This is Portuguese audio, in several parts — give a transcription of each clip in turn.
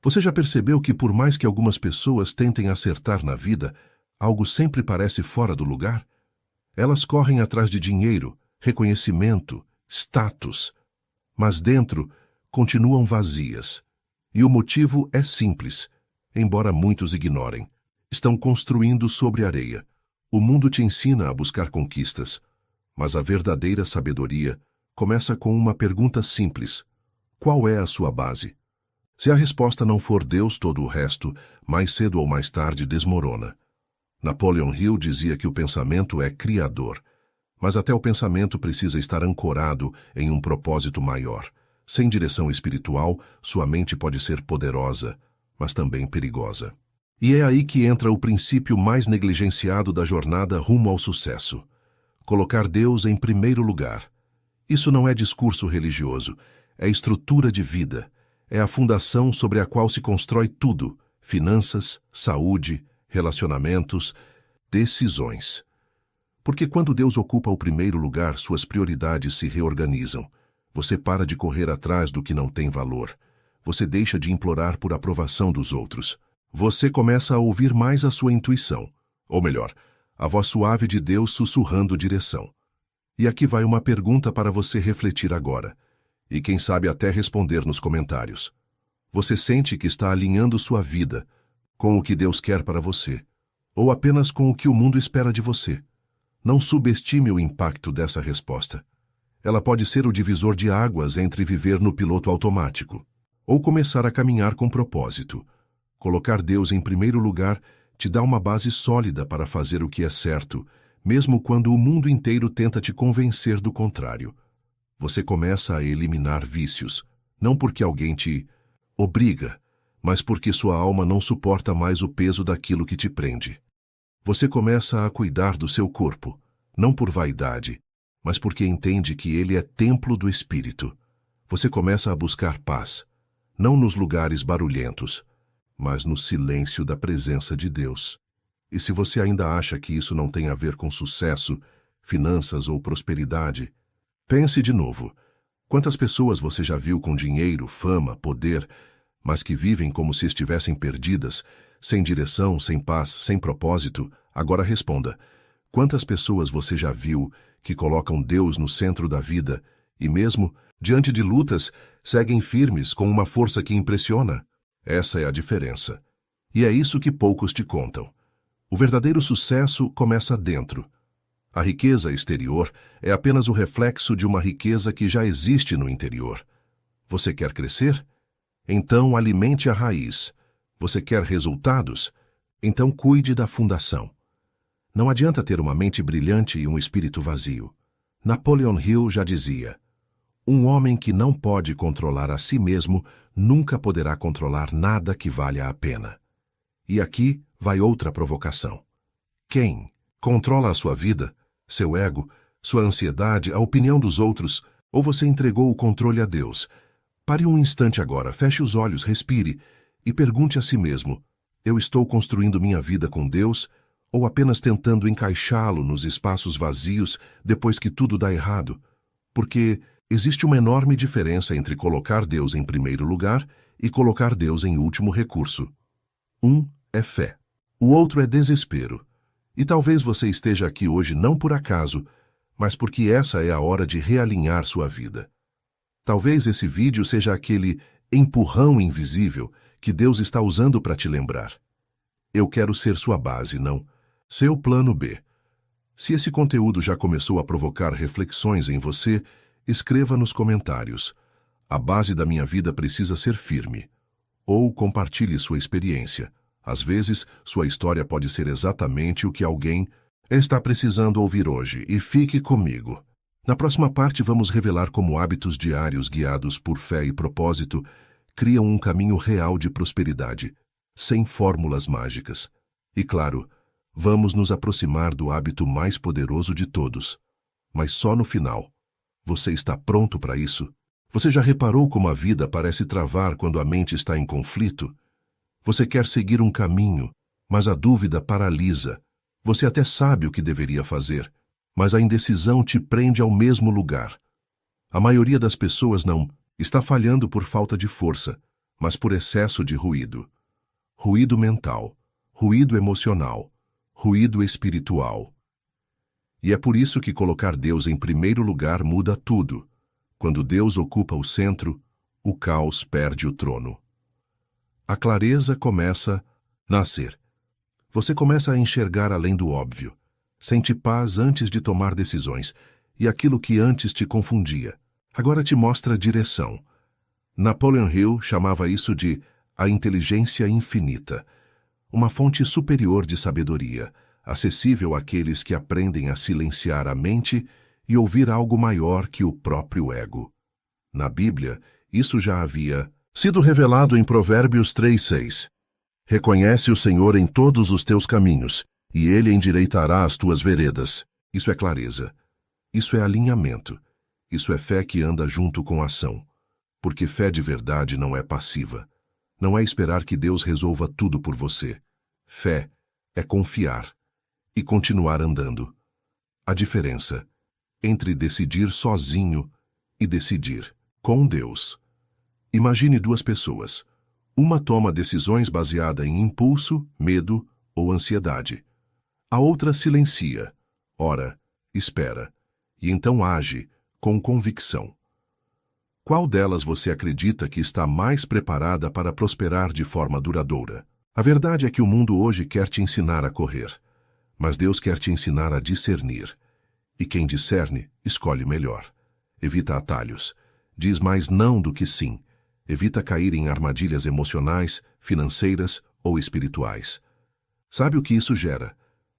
Você já percebeu que por mais que algumas pessoas tentem acertar na vida, algo sempre parece fora do lugar? Elas correm atrás de dinheiro, reconhecimento, status, mas dentro continuam vazias. E o motivo é simples, embora muitos ignorem. Estão construindo sobre areia. O mundo te ensina a buscar conquistas, mas a verdadeira sabedoria começa com uma pergunta simples: qual é a sua base? Se a resposta não for Deus, todo o resto, mais cedo ou mais tarde, desmorona. Napoleon Hill dizia que o pensamento é criador, mas até o pensamento precisa estar ancorado em um propósito maior. Sem direção espiritual, sua mente pode ser poderosa, mas também perigosa. E é aí que entra o princípio mais negligenciado da jornada rumo ao sucesso: colocar Deus em primeiro lugar. Isso não é discurso religioso, é estrutura de vida. É a fundação sobre a qual se constrói tudo: finanças, saúde, relacionamentos, decisões. Porque quando Deus ocupa o primeiro lugar, suas prioridades se reorganizam. Você para de correr atrás do que não tem valor. Você deixa de implorar por aprovação dos outros. Você começa a ouvir mais a sua intuição, ou melhor, a voz suave de Deus sussurrando direção. E aqui vai uma pergunta para você refletir agora, e quem sabe até responder nos comentários. Você sente que está alinhando sua vida com o que Deus quer para você, ou apenas com o que o mundo espera de você? Não subestime o impacto dessa resposta. Ela pode ser o divisor de águas entre viver no piloto automático ou começar a caminhar com propósito. Colocar Deus em primeiro lugar te dá uma base sólida para fazer o que é certo, mesmo quando o mundo inteiro tenta te convencer do contrário. Você começa a eliminar vícios, não porque alguém te obriga, mas porque sua alma não suporta mais o peso daquilo que te prende. Você começa a cuidar do seu corpo, não por vaidade, mas porque entende que ele é templo do Espírito. Você começa a buscar paz, não nos lugares barulhentos, mas no silêncio da presença de Deus. E se você ainda acha que isso não tem a ver com sucesso, finanças ou prosperidade, pense de novo. Quantas pessoas você já viu com dinheiro, fama, poder, mas que vivem como se estivessem perdidas, sem direção, sem paz, sem propósito? Agora responda: quantas pessoas você já viu que colocam Deus no centro da vida e mesmo, diante de lutas, seguem firmes com uma força que impressiona? Essa é a diferença. E é isso que poucos te contam. O verdadeiro sucesso começa dentro. A riqueza exterior é apenas o reflexo de uma riqueza que já existe no interior. Você quer crescer? Então alimente a raiz. Você quer resultados? Então cuide da fundação. Não adianta ter uma mente brilhante e um espírito vazio. Napoleon Hill já dizia: um homem que não pode controlar a si mesmo nunca poderá controlar nada que valha a pena. E aqui vai outra provocação. Quem controla a sua vida, seu ego, sua ansiedade, a opinião dos outros, ou você entregou o controle a Deus? Pare um instante agora, feche os olhos, respire e pergunte a si mesmo: eu estou construindo minha vida com Deus ou apenas tentando encaixá-lo nos espaços vazios depois que tudo dá errado? Porque existe uma enorme diferença entre colocar Deus em primeiro lugar e colocar Deus em último recurso. Um é fé, o outro é desespero. E talvez você esteja aqui hoje não por acaso, mas porque essa é a hora de realinhar sua vida. Talvez esse vídeo seja aquele empurrão invisível que Deus está usando para te lembrar: eu quero ser sua base, não seu plano B. Se esse conteúdo já começou a provocar reflexões em você, escreva nos comentários: a base da minha vida precisa ser firme. Ou compartilhe sua experiência. Às vezes, sua história pode ser exatamente o que alguém está precisando ouvir hoje. E fique comigo. Na próxima parte, vamos revelar como hábitos diários guiados por fé e propósito criam um caminho real de prosperidade, sem fórmulas mágicas. E claro, vamos nos aproximar do hábito mais poderoso de todos. Mas só no final. Você está pronto para isso? Você já reparou como a vida parece travar quando a mente está em conflito? Você quer seguir um caminho, mas a dúvida paralisa. Você até sabe o que deveria fazer, mas a indecisão te prende ao mesmo lugar. A maioria das pessoas não está falhando por falta de força, mas por excesso de ruído. Ruído mental, ruído emocional, ruído espiritual. E é por isso que colocar Deus em primeiro lugar muda tudo. Quando Deus ocupa o centro, o caos perde o trono. A clareza começa a nascer. Você começa a enxergar além do óbvio. Sente paz antes de tomar decisões, e aquilo que antes te confundia, agora te mostra direção. Napoleon Hill chamava isso de a inteligência infinita, uma fonte superior de sabedoria, acessível àqueles que aprendem a silenciar a mente e ouvir algo maior que o próprio ego. Na Bíblia, isso já havia sido revelado em Provérbios 3:6. Reconhece o Senhor em todos os teus caminhos, e Ele endireitará as tuas veredas. Isso é clareza. Isso é alinhamento. Isso é fé que anda junto com ação. Porque fé de verdade não é passiva. Não é esperar que Deus resolva tudo por você. Fé é confiar e continuar andando. A diferença entre decidir sozinho e decidir com Deus. Imagine duas pessoas. Uma toma decisões baseada em impulso, medo ou ansiedade. A outra silencia, ora, espera, e então age com convicção. Qual delas você acredita que está mais preparada para prosperar de forma duradoura? A verdade é que o mundo hoje quer te ensinar a correr, mas Deus quer te ensinar a discernir. E quem discerne, escolhe melhor. Evita atalhos. Diz mais não do que sim. Evita cair em armadilhas emocionais, financeiras ou espirituais. Sabe o que isso gera?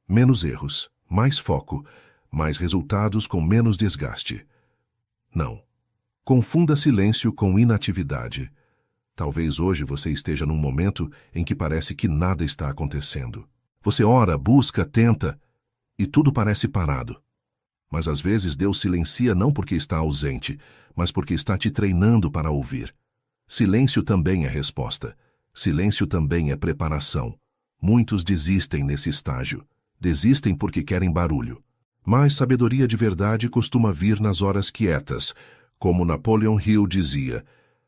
Menos erros, mais foco, mais resultados com menos desgaste. Não. Confunda silêncio com inatividade. Talvez hoje você esteja num momento em que parece que nada está acontecendo. Você ora, busca, tenta, e tudo parece parado. Mas às vezes Deus silencia não porque está ausente, mas porque está te treinando para ouvir. Silêncio também é resposta. Silêncio também é preparação. Muitos desistem nesse estágio. Desistem porque querem barulho. Mas sabedoria de verdade costuma vir nas horas quietas. Como Napoleon Hill dizia,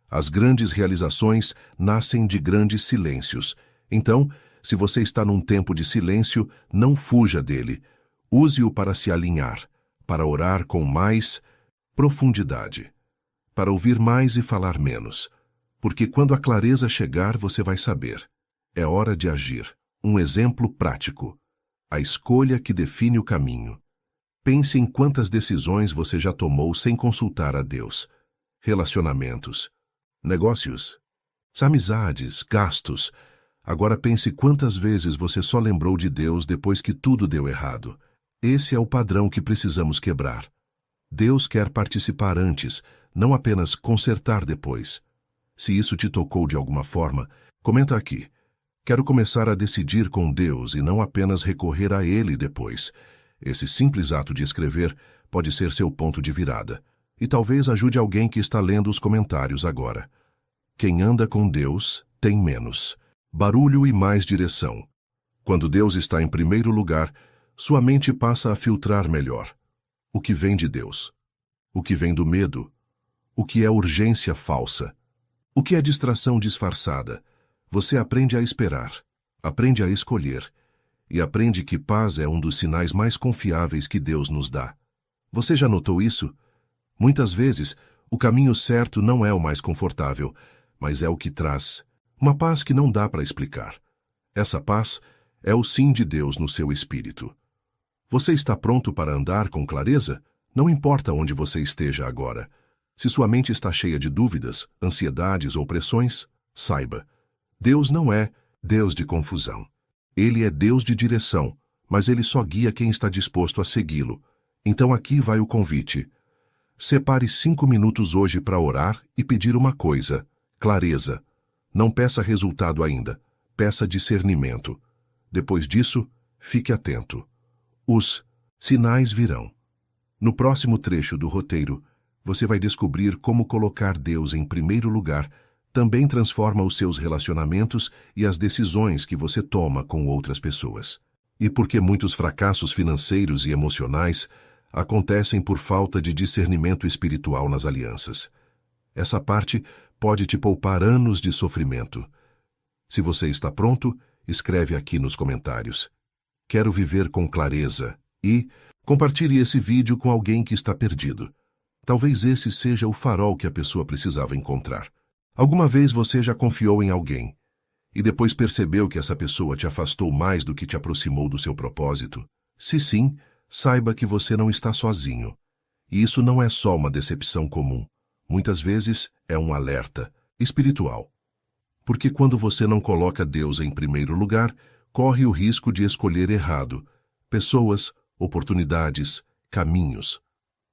as grandes realizações nascem de grandes silêncios. Então, se você está num tempo de silêncio, não fuja dele. Use-o para se alinhar, para orar com mais profundidade, para ouvir mais e falar menos. Porque quando a clareza chegar, você vai saber. É hora de agir. Um exemplo prático. A escolha que define o caminho. Pense em quantas decisões você já tomou sem consultar a Deus. Relacionamentos, negócios, amizades, gastos. Agora pense quantas vezes você só lembrou de Deus depois que tudo deu errado. Esse é o padrão que precisamos quebrar. Deus quer participar antes, não apenas consertar depois. Se isso te tocou de alguma forma, comenta aqui. Quero começar a decidir com Deus e não apenas recorrer a Ele depois. Esse simples ato de escrever pode ser seu ponto de virada. E talvez ajude alguém que está lendo os comentários agora. Quem anda com Deus tem menos barulho e mais direção. Quando Deus está em primeiro lugar, sua mente passa a filtrar melhor. O que vem de Deus? O que vem do medo? O que é urgência falsa? O que é distração disfarçada? Você aprende a esperar, aprende a escolher, e aprende que paz é um dos sinais mais confiáveis que Deus nos dá. Você já notou isso? Muitas vezes, o caminho certo não é o mais confortável, mas é o que traz uma paz que não dá para explicar. Essa paz é o sim de Deus no seu espírito. Você está pronto para andar com clareza? Não importa onde você esteja agora. Se sua mente está cheia de dúvidas, ansiedades ou pressões, saiba, Deus não é Deus de confusão. Ele é Deus de direção, mas Ele só guia quem está disposto a segui-lo. Então aqui vai o convite. Separe 5 minutos hoje para orar e pedir uma coisa: clareza. Não peça resultado ainda, peça discernimento. Depois disso, fique atento. Os sinais virão. No próximo trecho do roteiro, você vai descobrir como colocar Deus em primeiro lugar também transforma os seus relacionamentos e as decisões que você toma com outras pessoas. E porque muitos fracassos financeiros e emocionais acontecem por falta de discernimento espiritual nas alianças. Essa parte pode te poupar anos de sofrimento. Se você está pronto, escreve aqui nos comentários. Quero viver com clareza e compartilhe esse vídeo com alguém que está perdido. Talvez esse seja o farol que a pessoa precisava encontrar. Alguma vez você já confiou em alguém e depois percebeu que essa pessoa te afastou mais do que te aproximou do seu propósito? Se sim, saiba que você não está sozinho. E isso não é só uma decepção comum. Muitas vezes é um alerta espiritual. Porque quando você não coloca Deus em primeiro lugar, corre o risco de escolher errado pessoas, oportunidades, caminhos.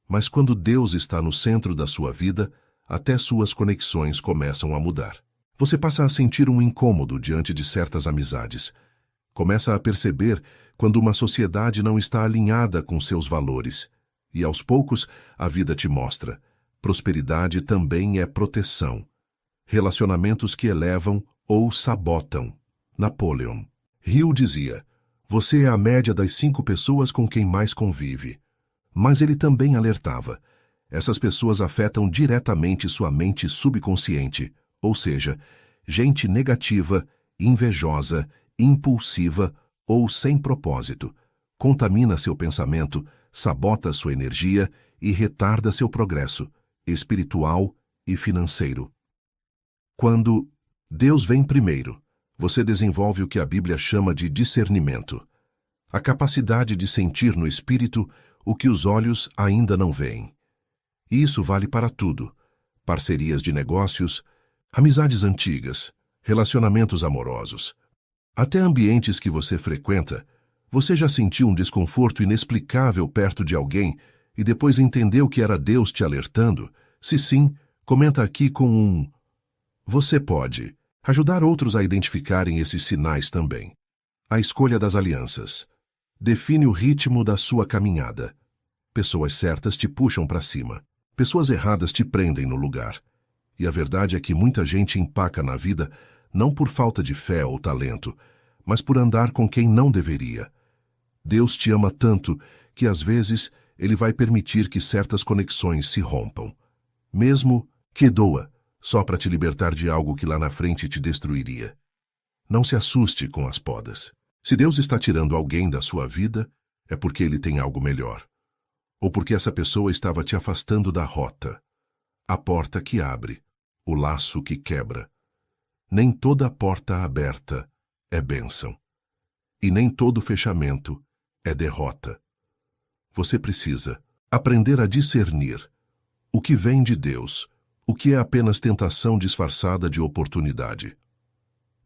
Mas quando Deus está no centro da sua vida, até suas conexões começam a mudar. Você passa a sentir um incômodo diante de certas amizades. Começa a perceber quando uma sociedade não está alinhada com seus valores. E aos poucos, a vida te mostra. Prosperidade também é proteção. Relacionamentos que elevam ou sabotam. Napoleon Hill dizia: você é a média das 5 pessoas com quem mais convive. Mas ele também alertava: essas pessoas afetam diretamente sua mente subconsciente, ou seja, gente negativa, invejosa, impulsiva ou sem propósito. Contamina seu pensamento, sabota sua energia e retarda seu progresso espiritual e financeiro. Quando Deus vem primeiro, você desenvolve o que a Bíblia chama de discernimento, a capacidade de sentir no espírito o que os olhos ainda não veem. E isso vale para tudo: parcerias de negócios, amizades antigas, relacionamentos amorosos. Até ambientes que você frequenta. Você já sentiu um desconforto inexplicável perto de alguém e depois entendeu que era Deus te alertando? Se sim, comenta aqui com um. Você pode ajudar outros a identificarem esses sinais também. A escolha das alianças define o ritmo da sua caminhada. Pessoas certas te puxam para cima. Pessoas erradas te prendem no lugar. E a verdade é que muita gente empaca na vida não por falta de fé ou talento, mas por andar com quem não deveria. Deus te ama tanto que às vezes Ele vai permitir que certas conexões se rompam. Mesmo que doa, só para te libertar de algo que lá na frente te destruiria. Não se assuste com as podas. Se Deus está tirando alguém da sua vida, é porque Ele tem algo melhor. Ou porque essa pessoa estava te afastando da rota. A porta que abre, o laço que quebra. Nem toda porta aberta é bênção. E nem todo fechamento é derrota. Você precisa aprender a discernir o que vem de Deus, o que é apenas tentação disfarçada de oportunidade.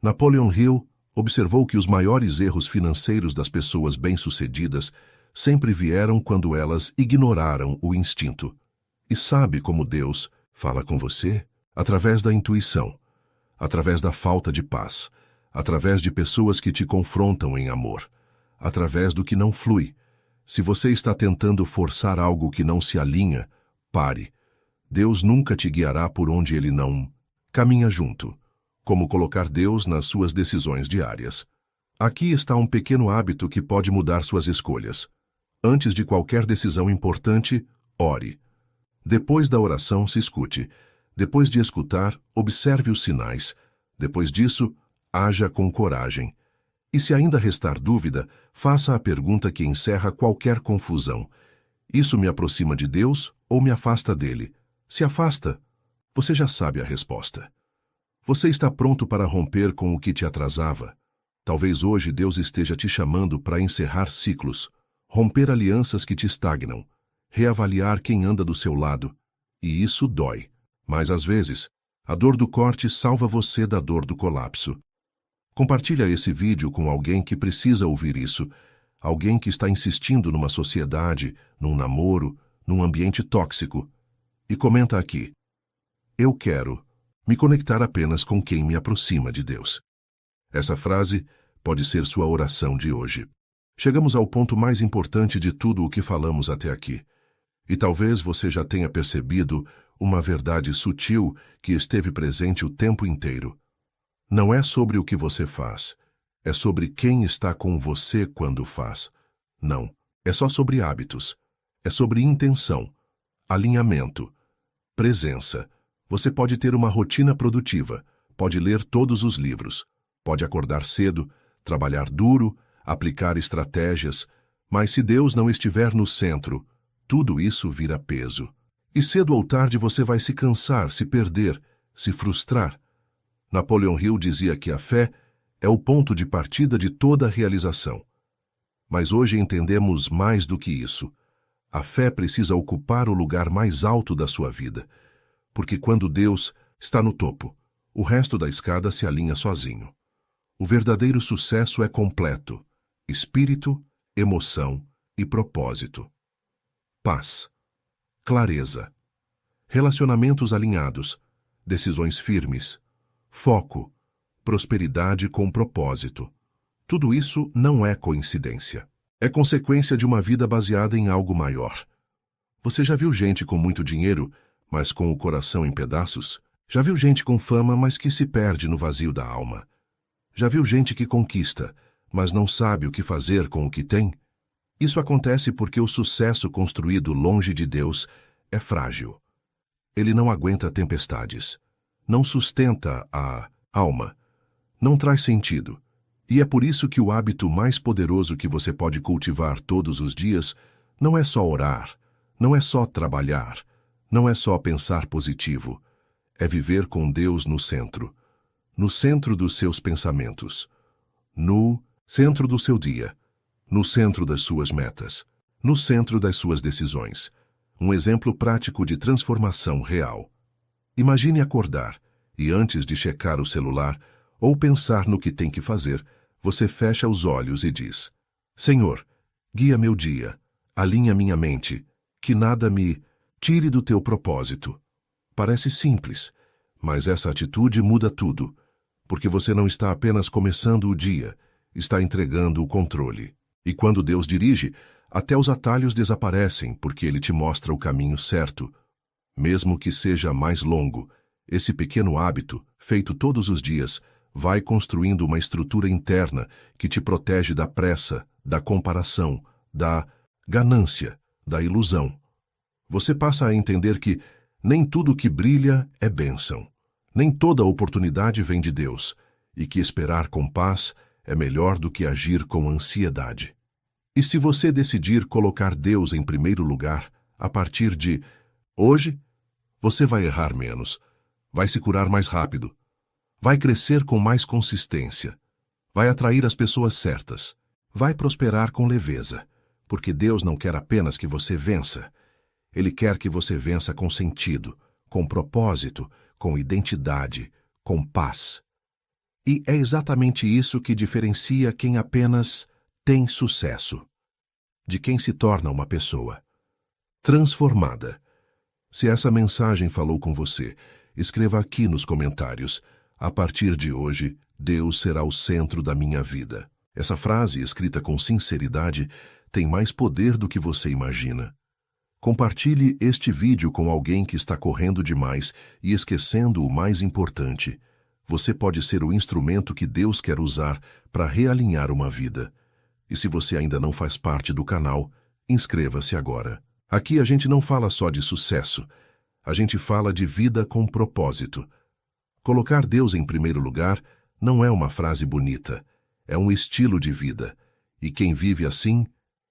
Napoleon Hill observou que os maiores erros financeiros das pessoas bem-sucedidas sempre vieram quando elas ignoraram o instinto. E sabe como Deus fala com você? Através da intuição, através da falta de paz, através de pessoas que te confrontam em amor, através do que não flui. Se você está tentando forçar algo que não se alinha, pare. Deus nunca te guiará por onde Ele não caminha junto. Como colocar Deus nas suas decisões diárias. Aqui está um pequeno hábito que pode mudar suas escolhas. Antes de qualquer decisão importante, ore. Depois da oração, se escute. Depois de escutar, observe os sinais. Depois disso, haja com coragem. E se ainda restar dúvida, faça a pergunta que encerra qualquer confusão. Isso me aproxima de Deus ou me afasta dele? Se afasta, você já sabe a resposta. Você está pronto para romper com o que te atrasava? Talvez hoje Deus esteja te chamando para encerrar ciclos, romper alianças que te estagnam, reavaliar quem anda do seu lado. E isso dói. Mas às vezes, a dor do corte salva você da dor do colapso. Compartilha esse vídeo com alguém que precisa ouvir isso, alguém que está insistindo numa sociedade, num namoro, num ambiente tóxico. E comenta aqui: eu quero me conectar apenas com quem me aproxima de Deus. Essa frase pode ser sua oração de hoje. Chegamos ao ponto mais importante de tudo o que falamos até aqui. E talvez você já tenha percebido uma verdade sutil que esteve presente o tempo inteiro. Não é sobre o que você faz, é sobre quem está com você quando faz. Não, é só sobre hábitos. É sobre intenção, alinhamento, presença. Você pode ter uma rotina produtiva, pode ler todos os livros, pode acordar cedo, trabalhar duro, aplicar estratégias, mas se Deus não estiver no centro, tudo isso vira peso. E cedo ou tarde você vai se cansar, se perder, se frustrar. Napoleon Hill dizia que a fé é o ponto de partida de toda realização. Mas hoje entendemos mais do que isso. A fé precisa ocupar o lugar mais alto da sua vida, porque quando Deus está no topo, o resto da escada se alinha sozinho. O verdadeiro sucesso é completo: espírito, emoção e propósito. Paz, clareza, relacionamentos alinhados, decisões firmes, foco, prosperidade com propósito. Tudo isso não é coincidência. É consequência de uma vida baseada em algo maior. Você já viu gente com muito dinheiro, mas com o coração em pedaços? Já viu gente com fama, mas que se perde no vazio da alma? Já viu gente que conquista, mas não sabe o que fazer com o que tem? Isso acontece porque o sucesso construído longe de Deus é frágil. Ele não aguenta tempestades, não sustenta a alma, não traz sentido. E é por isso que o hábito mais poderoso que você pode cultivar todos os dias não é só orar, não é só trabalhar, não é só pensar positivo. É viver com Deus no centro dos seus pensamentos, no centro do seu dia, no centro das suas metas, no centro das suas decisões. Um exemplo prático de transformação real. Imagine acordar e, antes de checar o celular ou pensar no que tem que fazer, você fecha os olhos e diz: Senhor, guia meu dia, alinha minha mente, que nada me tire do teu propósito. Parece simples, mas essa atitude muda tudo, porque você não está apenas começando o dia, está entregando o controle. E quando Deus dirige, até os atalhos desaparecem, porque Ele te mostra o caminho certo. Mesmo que seja mais longo, esse pequeno hábito, feito todos os dias, vai construindo uma estrutura interna que te protege da pressa, da comparação, da ganância, da ilusão. Você passa a entender que nem tudo que brilha é bênção, nem toda oportunidade vem de Deus, e que esperar com paz é melhor do que agir com ansiedade. E se você decidir colocar Deus em primeiro lugar, a partir de hoje, você vai errar menos, vai se curar mais rápido, vai crescer com mais consistência, vai atrair as pessoas certas, vai prosperar com leveza, porque Deus não quer apenas que você vença. Ele quer que você vença com sentido, com propósito, com identidade, com paz. E é exatamente isso que diferencia quem apenas tem sucesso, de quem se torna uma pessoa transformada. Se essa mensagem falou com você, escreva aqui nos comentários: a partir de hoje, Deus será o centro da minha vida. Essa frase, escrita com sinceridade, tem mais poder do que você imagina. Compartilhe este vídeo com alguém que está correndo demais e esquecendo o mais importante. Você pode ser o instrumento que Deus quer usar para realinhar uma vida. E se você ainda não faz parte do canal, inscreva-se agora. Aqui a gente não fala só de sucesso, a gente fala de vida com propósito. Colocar Deus em primeiro lugar não é uma frase bonita, é um estilo de vida. E quem vive assim,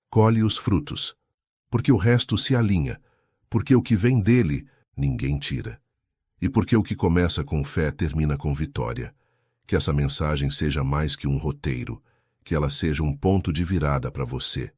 colhe os frutos. Porque o resto se alinha, porque o que vem dele, ninguém tira. E porque o que começa com fé termina com vitória. Que essa mensagem seja mais que um roteiro, que ela seja um ponto de virada para você.